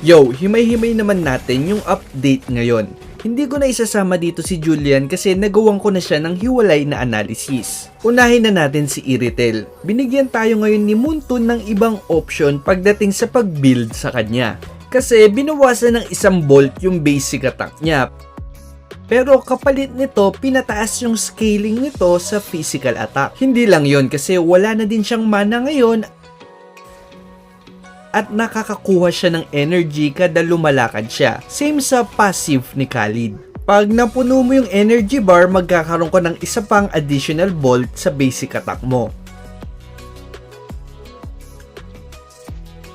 Yo, himay-himay naman natin yung update ngayon. Hindi ko na isasama dito si Julian kasi nagawang ko na siya ng hiwalay na analysis. Unahin na natin si Iritel. Binigyan tayo ngayon ni Moonton ng ibang option pagdating sa pag-build sa kanya. Kasi binawasan ng 1 bolt yung basic attack niya. Pero kapalit nito, pinataas yung scaling nito sa physical attack. Hindi lang yon kasi wala na din siyang mana ngayon at nakakakuha siya ng energy kada lumalakad siya. Same sa passive ni Khalid. Pag napuno mo yung energy bar, magkakaroon ka ng isa pang additional bolt sa basic attack mo.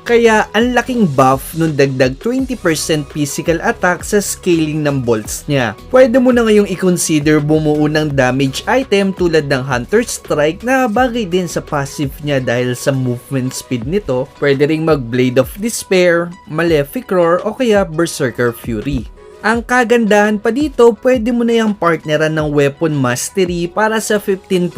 Kaya ang laking buff nung dagdag 20% physical attack sa scaling ng bolts niya. Pwede mo na ngayong i-consider bumuo ng damage item tulad ng Hunter Strike na bagay din sa passive niya dahil sa movement speed nito. Pwede ring mag Blade of Despair, Malefic Roar o kaya Berserker Fury. Ang kagandahan pa dito, pwede mo na yung partneran ng Weapon Mastery para sa 15%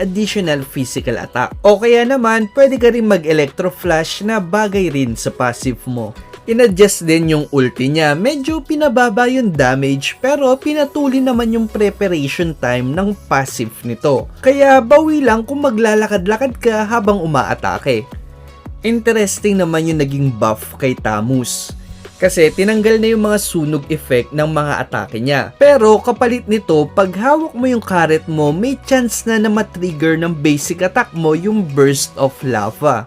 additional physical attack. O kaya naman, pwede ka rin mag-Electro Flash na bagay rin sa passive mo. In-adjust din yung ulti niya, medyo pinababa yung damage pero pinatuli naman yung preparation time ng passive nito. Kaya bawi lang kung maglalakad-lakad ka habang umaatake. Interesting naman yung naging buff kay Tamus. Kasi tinanggal na yung mga sunog effect ng mga atake niya. Pero kapalit nito, pag hawak mo yung karet mo, may chance na ma-trigger ng basic attack mo yung burst of lava.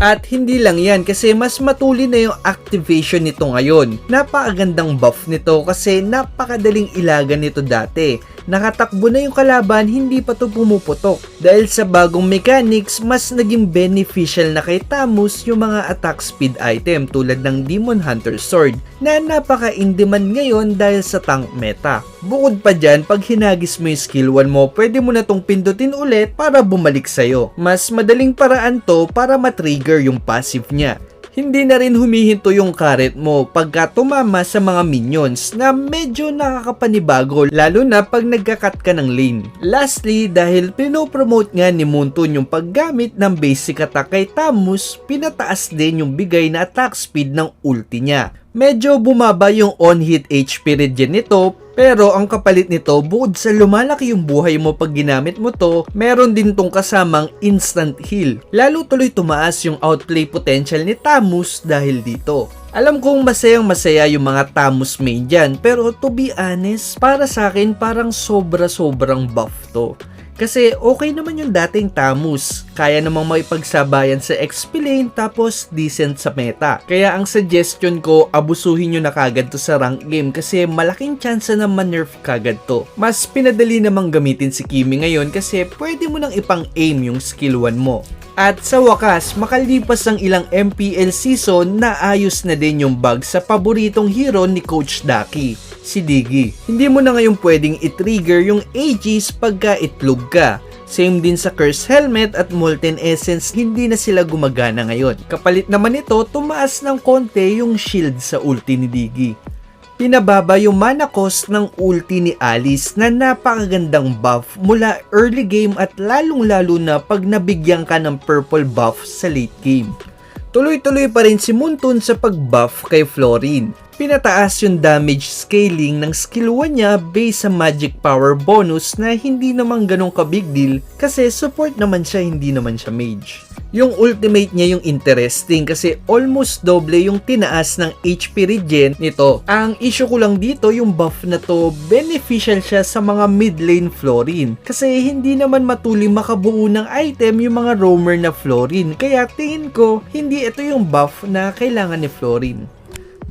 At hindi lang yan kasi mas matuli na yung activation nito ngayon. Napakagandang buff nito kasi napakadaling ilagan nito dati. Nakatakbo na yung kalaban, hindi pa to pumuputok. Dahil sa bagong mechanics, mas naging beneficial na kay Tamus yung mga attack speed item tulad ng Demon Hunter Sword na napaka-in-demand ngayon dahil sa tank meta. Bukod pa dyan, pag hinagis mo yung skill 1 mo, pwede mo na tong pindutin ulit para bumalik sa'yo. Mas madaling paraan to para matrigger yung passive niya. Hindi na rin humihinto yung karet mo pagka tumama sa mga minions na medyo nakakapanibago lalo na pag nagkakat ka ng lane. Lastly, dahil pinopromote nga ni Moonton yung paggamit ng basic attack kay Tamus, pinataas din yung bigay na attack speed ng ulti niya. Medyo bumaba yung on-hit HP regen nito, pero ang kapalit nito, bukod sa lumalaki yung buhay mo pag ginamit mo to, meron din tong kasamang instant heal. Lalo tuloy tumaas yung outplay potential ni Tamus dahil dito. Alam kong masayang masaya yung mga Tamus main dyan, pero to be honest, para sa akin parang sobra-sobrang buff to. Kasi okay naman yung dating Tamus, kaya namang maipagsabayan sa XP lane tapos decent sa meta. Kaya ang suggestion ko, abusuhin nyo na kagad to sa rank game kasi malaking chance na ma-nerf kagad to. Mas pinadali namang gamitin si Kimi ngayon kasi pwede mo nang ipang-aim yung skill 1 mo. At sa wakas, makalipas ang ilang MPL season, naayos na din yung bug sa paboritong hero ni Coach Daki, si Diggy. Hindi mo na ngayon pwedeng i-trigger yung Aegis pagka itlog ka. Same din sa Curse Helmet at Molten Essence, hindi na sila gumagana ngayon. Kapalit naman ito, tumaas ng konti yung shield sa ulti ni Diggy. Pinababa yung mana cost ng ulti ni Alice na napakagandang buff mula early game at lalong-lalo na pag nabigyan ka ng purple buff sa late game. Tuloy-tuloy pa rin si Moonton sa pag-buff kay Florine. Pinataas yung damage scaling ng skill 1 niya based sa magic power bonus na hindi naman ganun ka big deal kasi support naman siya, hindi naman siya mage. Yung ultimate niya yung interesting kasi almost doble yung tinaas ng HP regen nito. Ang issue ko lang dito yung buff na to, beneficial siya sa mga mid lane Florine kasi hindi naman matuli makabuo ng item yung mga roamer na Florine, kaya tingin ko hindi ito yung buff na kailangan ni Florine.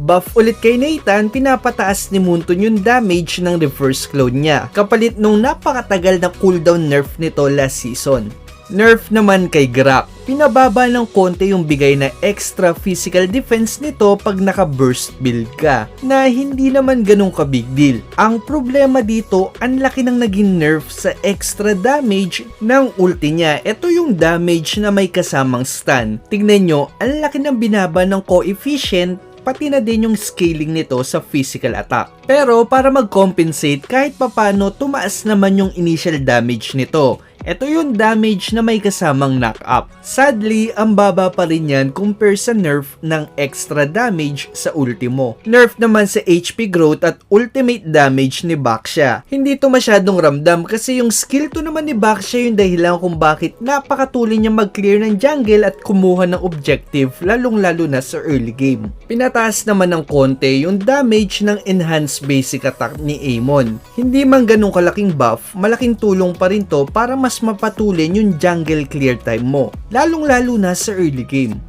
Buff ulit kay Nathan, pinapataas ni Moonton yung damage ng reverse clone niya kapalit nung napakatagal na cooldown nerf nito last season. Nerf naman kay Grak, pinababa ng konti yung bigay na extra physical defense nito pag naka-burst build ka, na hindi naman ganun ka big deal. Ang problema dito, ang laki ng naging nerf sa extra damage ng ulti niya. Ito yung damage na may kasamang stun. Tignan nyo, ang laki ng binaba ng coefficient pati na din yung scaling nito sa physical attack. Pero para mag-compensate, kahit papano tumaas naman yung initial damage nito. Ito yung damage na may kasamang knock-up. Sadly, ang baba pa rin yan compare sa nerf ng extra damage sa ultimo. Nerf naman sa HP growth at ultimate damage ni Baxia. Hindi to masyadong ramdam kasi yung skill to naman ni Baxia yung dahilan kung bakit napakatuloy niya mag-clear ng jungle at kumuha ng objective lalong-lalo na sa early game. Pinataas naman ng konti yung damage ng enhanced basic attack ni Amon. Hindi man ganun kalaking buff, malaking tulong pa rin to para mas mapatulin yung jungle clear time mo, lalong-lalo na sa early game.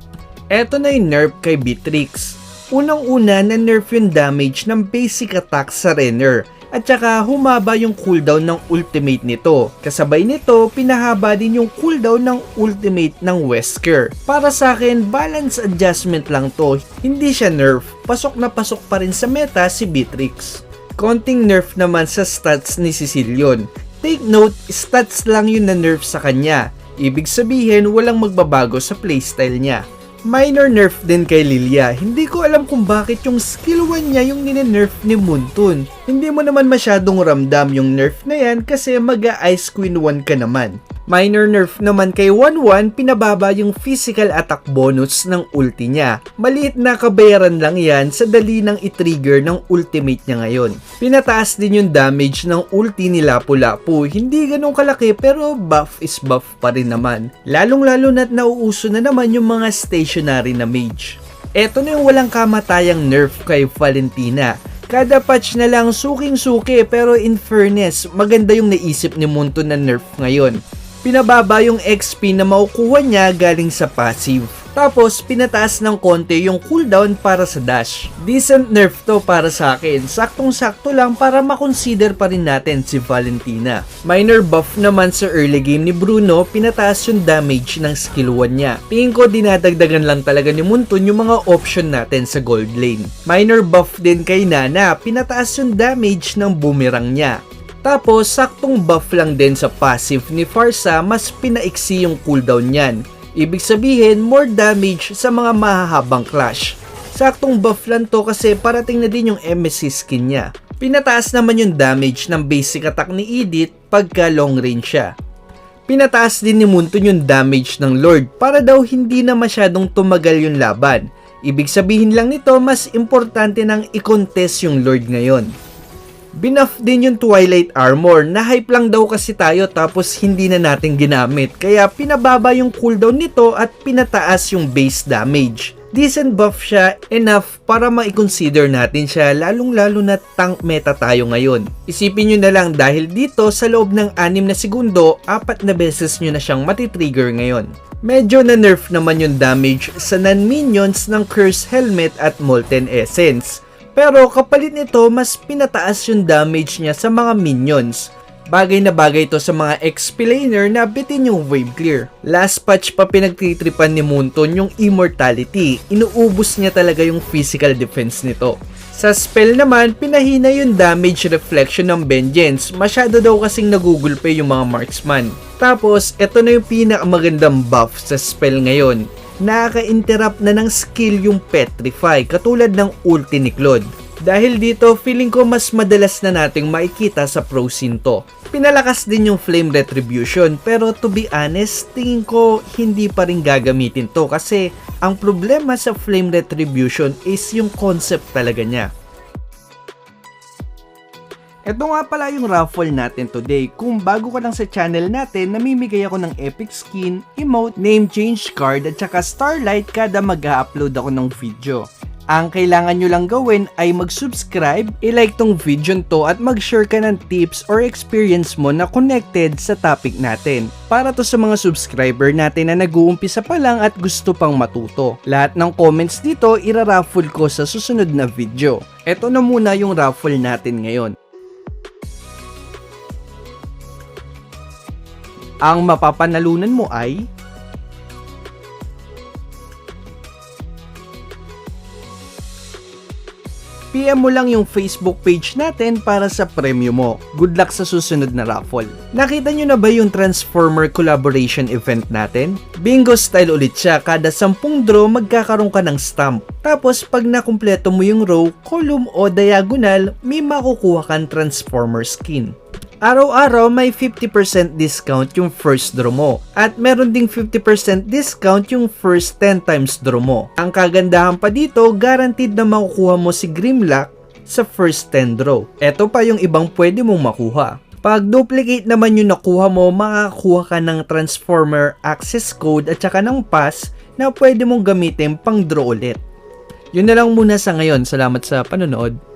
Eto na yung nerf kay Beatrix. Unang-una na nerf yung damage ng basic attack sa Renner, at saka humaba yung cooldown ng ultimate nito. Kasabay nito, pinahaba din yung cooldown ng ultimate ng Wesker. Para sa akin, balance adjustment lang to, hindi siya nerf. Pasok na pasok pa rin sa meta si Beatrix. Konting nerf naman sa stats ni Cecilion. Take note, stats lang yung na-nerf sa kanya. Ibig sabihin, walang magbabago sa playstyle niya. Minor nerf din kay Lilia. Hindi ko alam kung bakit yung skill 1 niya yung nine-nerf ni Muntun. Hindi mo naman masyadong ramdam yung nerf na yan kasi mag-Ice Queen 1 ka naman. Minor nerf naman kay 1-1, pinababa yung physical attack bonus ng ulti niya. Maliit na kabayaran lang yan sa dali ng i-trigger ng ultimate niya ngayon. Pinataas din yung damage ng ulti ni Lapu-Lapu. Hindi ganun kalaki pero buff is buff pa rin naman. Lalong-lalo na't nauuso na naman yung mga stationary na mage. Eto na yung walang kamatayang nerf kay Valentina. Kada patch na lang suking-suki pero in fairness, maganda yung naisip ni Munto na nerf ngayon. Pinababa yung XP na makukuha niya galing sa passive. Tapos, pinataas ng konti yung cooldown para sa dash. Decent nerf to para sa akin. Saktong-sakto lang para makonsider pa rin natin si Valentina. Minor buff naman sa early game ni Bruno, pinataas yung damage ng skill 1 niya. Tingin ko dinadagdagan lang talaga ni Muntun yung mga option natin sa gold lane. Minor buff din kay Nana, pinataas yung damage ng boomerang niya. Tapos, saktong buff lang din sa passive ni Pharsa, mas pinaiksi yung cooldown niyan. Ibig sabihin, more damage sa mga mahahabang clash. Saktong buff lang to kasi parating na din yung MSC skin niya. Pinataas naman yung damage ng basic attack ni Edith pagka long range siya. Pinataas din ni Muntun yung damage ng Lord para daw hindi na masyadong tumagal yung laban. Ibig sabihin lang nito, mas importante nang i-contest yung Lord ngayon. Binuff din yung Twilight Armor, na hype lang daw kasi tayo tapos hindi na natin ginamit, kaya pinababa yung cooldown nito at pinataas yung base damage. Decent buff siya, enough para ma-consider natin siya, lalong-lalo na tank meta tayo ngayon. Isipin nyo na lang dahil dito sa loob ng 6 na segundo, 4 na beses nyo na siyang matitrigger ngayon. Medyo na-nerf naman yung damage sa non-minions ng Curse Helmet at Molten Essence. Pero kapalit nito, mas pinataas yung damage niya sa mga minions. Bagay na bagay to sa mga XP laner na bitin yung wave clear. Last patch pa pinagtitripan ni Munton yung immortality. Inuubos niya talaga yung physical defense nito. Sa spell naman, pinahina yung damage reflection ng Vengeance. Masyado daw kasing nagugulpe yung mga marksman. Tapos, eto na yung pinakamagandang buff sa spell ngayon. Nakaka-interrupt na ng skill yung Petrify, katulad ng ulti ni Claude. Dahil dito, feeling ko mas madalas na nating makikita sa pro scene to. Pinalakas din yung Flame Retribution, pero to be honest, tingin ko hindi pa rin gagamitin to kasi ang problema sa Flame Retribution is yung concept talaga niya. Ito nga pala yung raffle natin today. Kung bago ka lang sa channel natin, namimigay ako ng epic skin, emote, name change card at saka starlight kada mag-upload ako ng video. Ang kailangan nyo lang gawin ay mag-subscribe, i-like tong video to at mag-share ka ng tips or experience mo na connected sa topic natin. Para to sa mga subscriber natin na nag-uumpisa pa lang at gusto pang matuto. Lahat ng comments dito ira-raffle ko sa susunod na video. Ito na muna yung raffle natin ngayon. Ang mapapanalunan mo ay PM mo lang yung Facebook page natin para sa premyo mo. Good luck sa susunod na raffle. Nakita nyo na ba yung Transformer collaboration event natin? Bingo style ulit siya. Kada 10 draw magkakaroon ka ng stamp. Tapos pag nakumpleto mo yung row, column o diagonal, may makukuha kang Transformer skin. Araw-araw may 50% discount yung first draw mo at meron ding 50% discount yung first 10 times draw mo. Ang kagandahan pa dito, guaranteed na makukuha mo si Grimlock sa first 10 draw. Ito pa yung ibang pwede mong makuha. Pag duplicate naman yung nakuha mo, makakakuha ka ng Transformer access code at saka ng pass na pwede mong gamitin pang draw ulit. Yun na lang muna sa ngayon. Salamat sa panonood.